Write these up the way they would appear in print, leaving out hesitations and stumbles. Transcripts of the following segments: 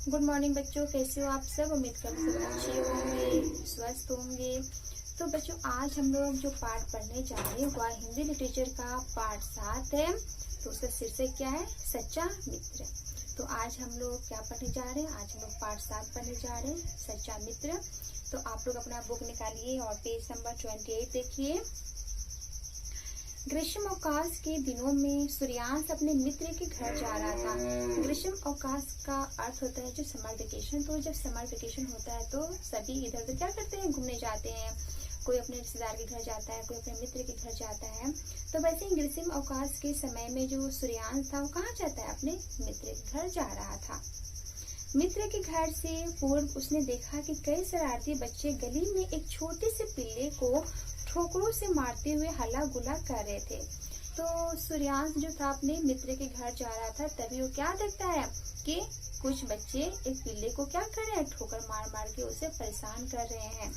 Good morning बच्चों, कैसे हो आप सब। उम्मीद करते सब अच्छे होंगे, स्वस्थ होंगे। तो बच्चों, आज हम लोग जो पाठ पढ़ने जा रहे हैं वह हिंदी लिटरेचर का पाठ 7 है। तो उसका शीर्षक क्या है? सच्चा मित्र। तो आज हम लोग क्या पढ़ने जा रहे हैं? आज हम लोग पाठ 7 पढ़ने जा रहे हैं, सच्चा मित्र। तो आप लोग अपना बुक निकालिए और पेज नंबर 28 देखिए। ग्रीष्म अवकाश के दिनों में सूर्यांश अपने मित्र के घर जा रहा था। ग्रीष्म अवकाश का अर्थ होता है जो समर वेकेशन। तो जब समर वेकेशन होता है तो सभी इधर उधर क्या करते हैं? घूमने जाते हैं। कोई अपने रिश्तेदार के घर जाता है, कोई अपने मित्र के घर जाता है। तो वैसे ही ग्रीष्म अवकाश के समय में जो सूर्यांश था वो कहाँ जाता है? अपने मित्र के घर जा रहा था। मित्र के घर से पूर्व उसने देखा कि कई शरारती बच्चे गली में एक छोटे से पिल्ले को ठोकरों से मारते हुए हल्ला गुल्ला कर रहे थे। तो सूर्यांश जो था अपने मित्र के घर जा रहा था, तभी वो क्या देखता है कि कुछ बच्चे एक पिल्ले को क्या कर रहे हैं? ठोकर मार मार के उसे परेशान कर रहे हैं,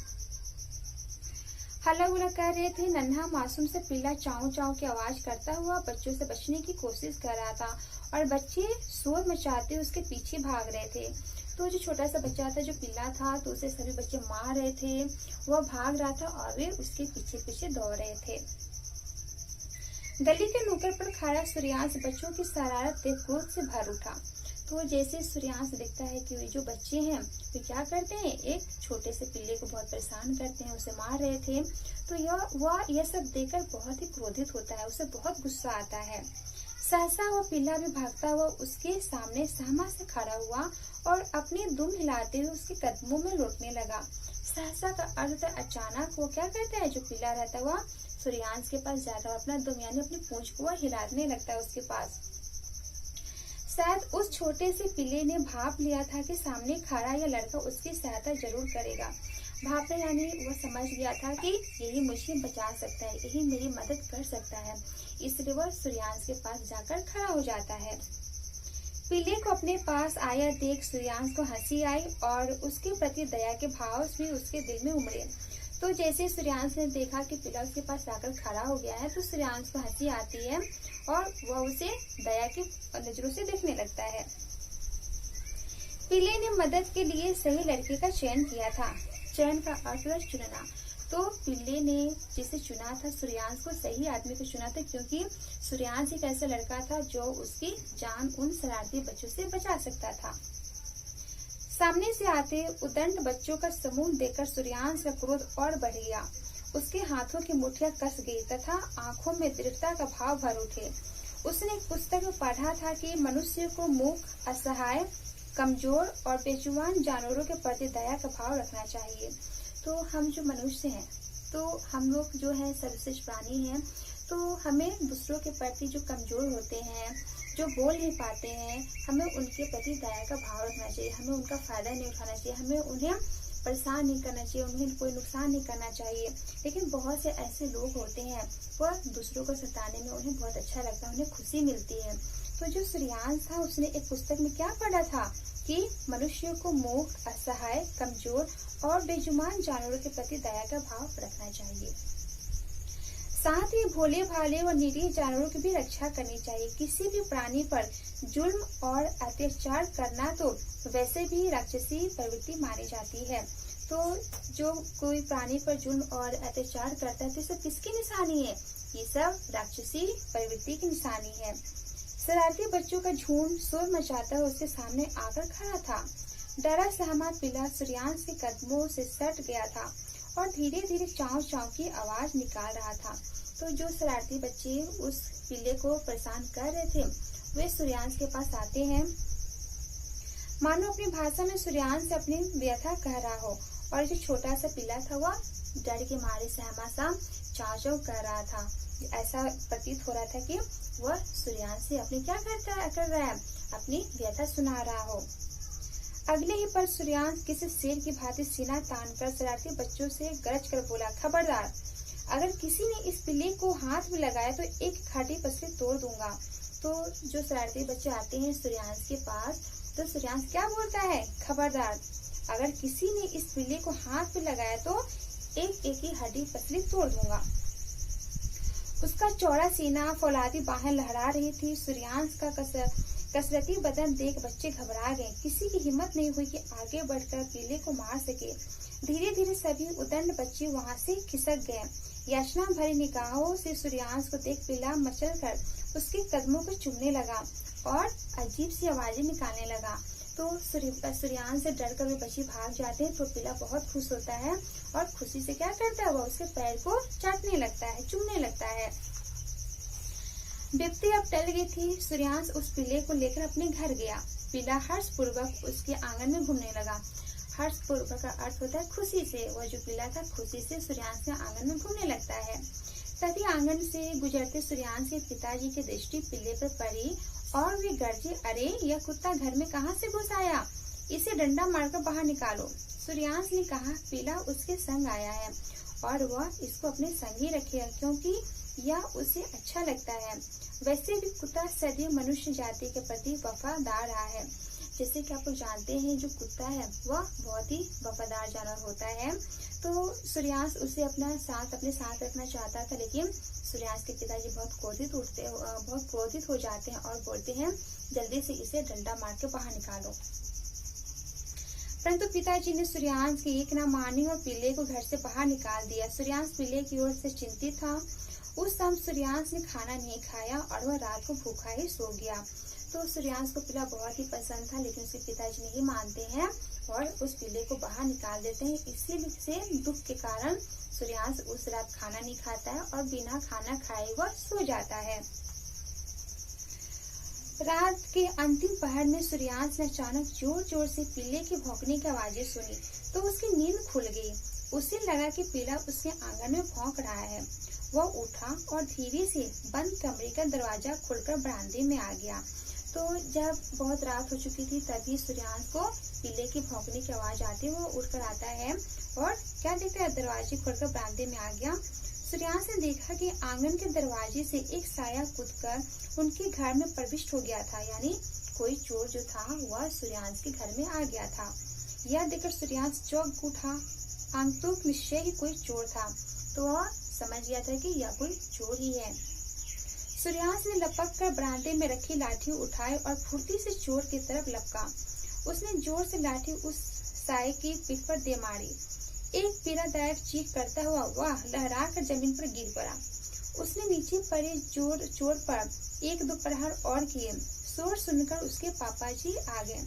हल्ला गुल्ला कर रहे थे। नन्हा मासूम से पिल्ला चाऊ चाऊ की आवाज करता हुआ बच्चों से बचने की कोशिश कर रहा था और बच्चे शोर मचाते उसके पीछे भाग रहे थे। तो जो छोटा सा बच्चा था, जो पिल्ला था, तो उसे सभी बच्चे मार रहे थे। वह भाग रहा था और वे उसके पीछे पीछे दौड़ रहे थे। गली के नुक्कड़ पर खड़ा सूर्यांश बच्चों की शरारत देख क्रोध से भर उठा। तो जैसे सूर्यांश देखता है कि वे जो बच्चे हैं वे क्या करते हैं? एक छोटे से पिल्ले को बहुत परेशान करते हैं, उसे मार रहे थे। तो वह यह सब देखकर बहुत ही क्रोधित होता है, उसे बहुत गुस्सा आता है। सहसा वह पिल्ला भी भागता हुआ उसके सामने सहमा से खड़ा हुआ और अपने दुम हिलाते हुए उसके कदमों में लौटने लगा। सहसा का अर्थ अचानक। वो क्या करता है? जो पिल्ला रहता हुआ सूर्यांश के पास जाता है, अपना दुम यानी अपनी पूंछ को हिलाने लगता है उसके पास। शायद उस छोटे से पिल्ले ने भाप लिया था कि सामने खड़ा यह लड़का उसकी सहायता जरूर करेगा। भापना यानी वह समझ गया था कि यही मुझे बचा सकता है, यही मेरी मदद कर सकता है, इसलिए वह सूर्यांश के पास जाकर खड़ा हो जाता है। पिल्ले को अपने पास आया देख सूर्यांश को हंसी आई और उसके प्रति दया के भाव भी उसके दिल में उमड़े। तो जैसे सूर्यांश ने देखा कि पिल्ला उसके पास आकर खड़ा हो गया है, तो सूर्यांश को हंसी आती है और वह उसे दया की नजरों से देखने लगता है। पिल्ले ने मदद के लिए सही लड़के का चयन किया था। चयन का अर्थ है चुनना। तो पिल्ले ने जिसे चुना था, सूर्यांश को सही आदमी को चुना था, क्योंकि सूर्यांश एक ऐसा लड़का था जो उसकी जान उन शरारती बच्चों से बचा सकता था। सामने से आते उदंड बच्चों का समूह देखकर सूर्यांश का क्रोध और बढ़ गया। उसके हाथों की मुठ्ठियां कस गई तथा आंखों में दृढ़ता का भाव भर उठे। उसने एक पुस्तक में पढ़ा था कि मनुष्य को मूक, असहाय, कमजोर और बेजुबान जानवरों के प्रति दया का भाव रखना चाहिए। तो हम जो मनुष्य हैं, तो हम लोग जो है सर्वश्रेष्ठ प्राणी हैं, तो हमें दूसरों के प्रति जो कमजोर होते हैं, जो बोल नहीं पाते हैं, हमें उनके प्रति दया का भाव रखना चाहिए। हमें उनका फायदा नहीं उठाना चाहिए, हमें उन्हें परेशान नहीं करना चाहिए, उन्हें कोई नुकसान नहीं करना चाहिए। लेकिन बहुत से ऐसे लोग होते हैं, वह दूसरों को सताने में उन्हें बहुत अच्छा लगता है, उन्हें खुशी मिलती है। तो जो सूर्यांश था, उसने एक पुस्तक में क्या पढ़ा था कि मनुष्य को मूक, असहाय, कमजोर और बेजुबान जानवरों के प्रति दया का भाव रखना चाहिए। साथ ही भोले भाले और निरीह जानवरों की भी रक्षा करनी चाहिए। किसी भी प्राणी पर जुल्म और अत्याचार करना तो वैसे भी राक्षसी प्रवृत्ति मानी जाती है। तो जो कोई प्राणी पर जुल्म और अत्याचार करता है तो सब किसकी निशानी है? ये सब राक्षसी प्रवृत्ति की निशानी है। शरारती बच्चों का झुंड शोर मचाता हुआ उसके सामने आकर खड़ा था। डरा सहमा पिल्ला सूर्यांश के कदमों से सट गया था और धीरे धीरे चाव चाव की आवाज निकाल रहा था। तो जो शरारती बच्चे उस पिल्ले को परेशान कर रहे थे, वे सूर्यांश के पास आते हैं, मानो अपनी भाषा में सूर्यांश से अपनी व्यथा कह रहा हो। और जो छोटा सा पिल्ला था वह डर के मारे सहमा सा चाव चाव कर रहा था। ऐसा प्रतीत हो रहा था कि वह सूर्यांश से अपनी क्या कर रहा है? अपनी व्यथा सुना रहा हो। अगले ही पल सूर्यांश किसी शेर की भांति सीना तानकर शरारती बच्चों से गरज कर बोला, खबरदार, अगर किसी ने इस पिल्ले को हाथ में लगाया तो एक खाटी पसली तोड़ दूंगा। तो जो शरारती बच्चे आते हैं सूर्यांश के पास, तो सूर्यांश क्या बोलता है? खबरदार, अगर किसी ने इस पिल्ले को हाथ में लगाया तो एक एक ही हड्डी पसली तोड़ दूंगा। उसका चौड़ा सीना, फौलादी बाहें लहरा रही थी। सूर्यांश का कसरती बदन देख बच्चे घबरा गए। किसी की हिम्मत नहीं हुई कि आगे बढ़कर पीले को मार सके। धीरे धीरे सभी उद्दंड बच्चे वहां से खिसक गए। याचना भरी निगाहों से सूर्यांश को देख पीला मचल कर उसके कदमों को चूमने लगा और अजीब सी आवाजें निकालने लगा। तो सूर्यांश से डरकर वे बच्चे भाग जाते हैं। तो पीला बहुत खुश होता है और खुशी से क्या करता है, वह उसके पैर को चाटने लगता है, चूमने लगता है। विपत्ति अब टल गई थी। सूर्यांश उस पीले को लेकर अपने घर गया। पीला हर्षपूर्वक उसके आंगन में घूमने लगा। हर्षपूर्वक का अर्थ होता है खुशी से। वह जो पीला था खुशी से सूर्यांश के आंगन में घूमने लगता है। तभी आंगन से गुजरते सूर्यांश के पिताजी की दृष्टि पीले पर पड़ी और वे गरजे, अरे यह कुत्ता घर में कहाँ से घुस आया, इसे डंडा मारकर बाहर निकालो। सूर्यांश ने कहा, पीला उसके संग आया है और वह इसको अपने संग ही रखेगा क्योंकि यह उसे अच्छा लगता है। वैसे भी कुत्ता सदैव मनुष्य जाति के प्रति वफादार रहा है। जैसे कि आप लोग जानते हैं जो कुत्ता है वह बहुत ही वफादार जानवर होता है। तो सूर्यांश उसे अपने साथ रखना चाहता था, लेकिन सूर्यांश के पिताजी बहुत क्रोधित हो जाते हैं और बोलते हैं, जल्दी से इसे डंडा मार के बाहर निकालो। परंतु पिताजी ने सूर्यांश की एक न मानी और पीले को घर से बाहर निकाल दिया। सूर्यांश पीले की ओर से चिंतित था। उस शाम सूर्यांश ने खाना नहीं खाया और वह रात को भूखा ही सो गया। तो सूर्यांश को पीला बहुत ही पसंद था, लेकिन उसके पिताजी नहीं मानते हैं और उस पीले को बाहर निकाल देते हैं। इसी से दुख के कारण सूर्यांश उस रात खाना नहीं खाता है और बिना खाना खाए वह सो जाता है। रात के अंतिम पहर में सूर्यांश ने अचानक जोर जोर से पीले के भौंकने की आवाजें सुनी तो उसकी नींद खुल गई। उसे लगा कि पीला उसके आंगन में भौंक रहा है। वह उठा और धीरे से बंद कमरे का दरवाजा खोलकर बरामदे में आ गया। तो जब बहुत रात हो चुकी थी तभी सूर्यांश को पीले की भौंकने की आवाज आती है। वो उठकर आता है और क्या देखता है, दरवाजे खोलकर बरामदे में आ गया। सूर्यांश ने देखा कि आंगन के दरवाजे से एक साया कूदकर उनके घर में प्रविष्ट हो गया था, यानी कोई चोर जो था वह सूर्यांश के घर में आ गया था। यह देखकर सूर्यांश चौंक उठा। आंतरिक निश्चय ही कोई चोर था, तो वह समझ गया था कि यह कोई चोर ही है। सूर्यांश ने लपक कर बरामदे में रखी लाठी उठाई और फुर्ती से चोर की तरफ लपका। उसने जोर से लाठी उस साये की पीठ पर दे मारी। एक पीड़ादायक चीख करता हुआ वह लहरा कर जमीन पर गिर पड़ा। उसने नीचे पड़े चोर पर एक दो प्रहार और किए। शोर सुनकर उसके पापाजी आ गए।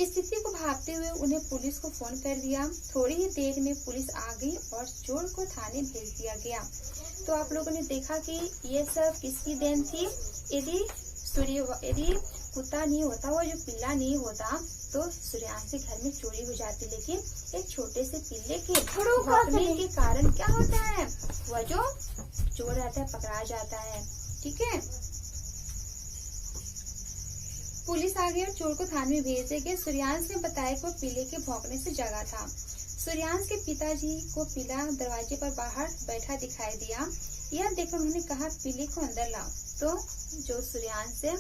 स्थिति को भांपते हुए उन्हें पुलिस को फोन कर दिया। थोड़ी ही देर में पुलिस आ गई और चोर को थाने भेज दिया गया। तो आप लोगों ने देखा कि ये सब किसकी देन थी। यदि कुत्ता नहीं होता, वो जो पीला नहीं होता, तो सूर्यांश के घर में चोरी हो जाती। लेकिन एक छोटे से पीले के भौंकने के कारण क्या होता है, वह जो चोर रहता है पकड़ा जाता है। ठीक है, पुलिस आ गई और चोर को थाने में भेज दिया गया। सूर्यांश ने बताया कि वो पीले के भौंकने से जगा था। सूर्यांश के पिताजी को पीला दरवाजे पर बाहर बैठा दिखाई दिया। यह देखकर उन्होंने कहा, पीले को अंदर लाओ। तो जो सूर्यांश है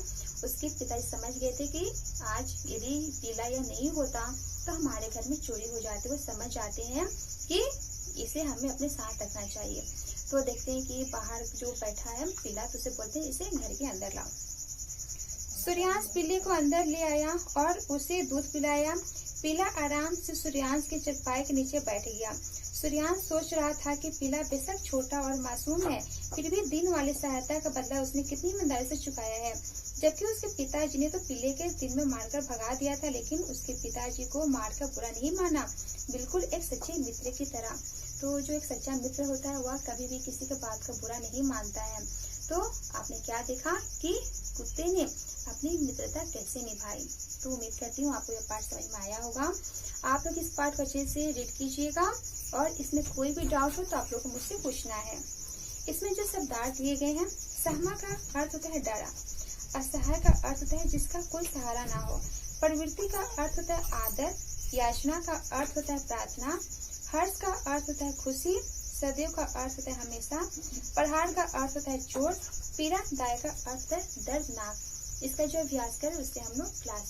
उसके पिताजी समझ गए थे कि आज यदि पीला यह नहीं होता तो हमारे घर में चोरी हो जाती। वो समझ जाते हैं कि इसे हमें अपने साथ रखना चाहिए। तो देखते हैं कि बाहर जो बैठा है पीला, तो उसे बोलते हैं इसे घर के अंदर लाओ। सूर्यांश पीले को अंदर ले आया और उसे दूध पिलाया। पीला आराम से सूर्यांश के चरपाई के नीचे बैठ गया। सूर्यांश सोच रहा था कि पीला बेशक छोटा और मासूम है, फिर भी दिन वाली सहायता का बदला उसने कितनी ईमानदारी से चुकाया है। जबकि उसके पिताजी ने तो पीले के दिन में मारकर भगा दिया था, लेकिन उसके पिताजी को मारकर बुरा नहीं माना, बिल्कुल एक सच्चे मित्र की तरह। तो जो एक सच्चा मित्र होता है वह कभी भी किसी के बात का बुरा नहीं मानता है। तो आपने क्या देखा कि कुत्ते ने अपनी मित्रता कैसे निभाई। तो उम्मीद करती हूँ आपको यह पाठ समझ में आया होगा। आप लोग इस पाठ को अच्छे से रीड कीजिएगा और इसमें कोई भी डाउट हो तो आप लोग को मुझसे पूछना है। इसमें जो शब्दार्थ दिए गए हैं, सहमा का अर्थ होता है डरा, असहाय का अर्थ होता है जिसका कोई सहारा ना हो, प्रवृत्ति का अर्थ होता है आदर, याचना का अर्थ होता है प्रार्थना, हर्ष का अर्थ होता है खुशी, सदैव का अर्थ होता है हमेशा, प्रहार का अर्थ होता है चोट, पीड़ादायक का अर्थ है दर्दनाक। इसका जो अभ्यास करें उससे हम लोग क्लास में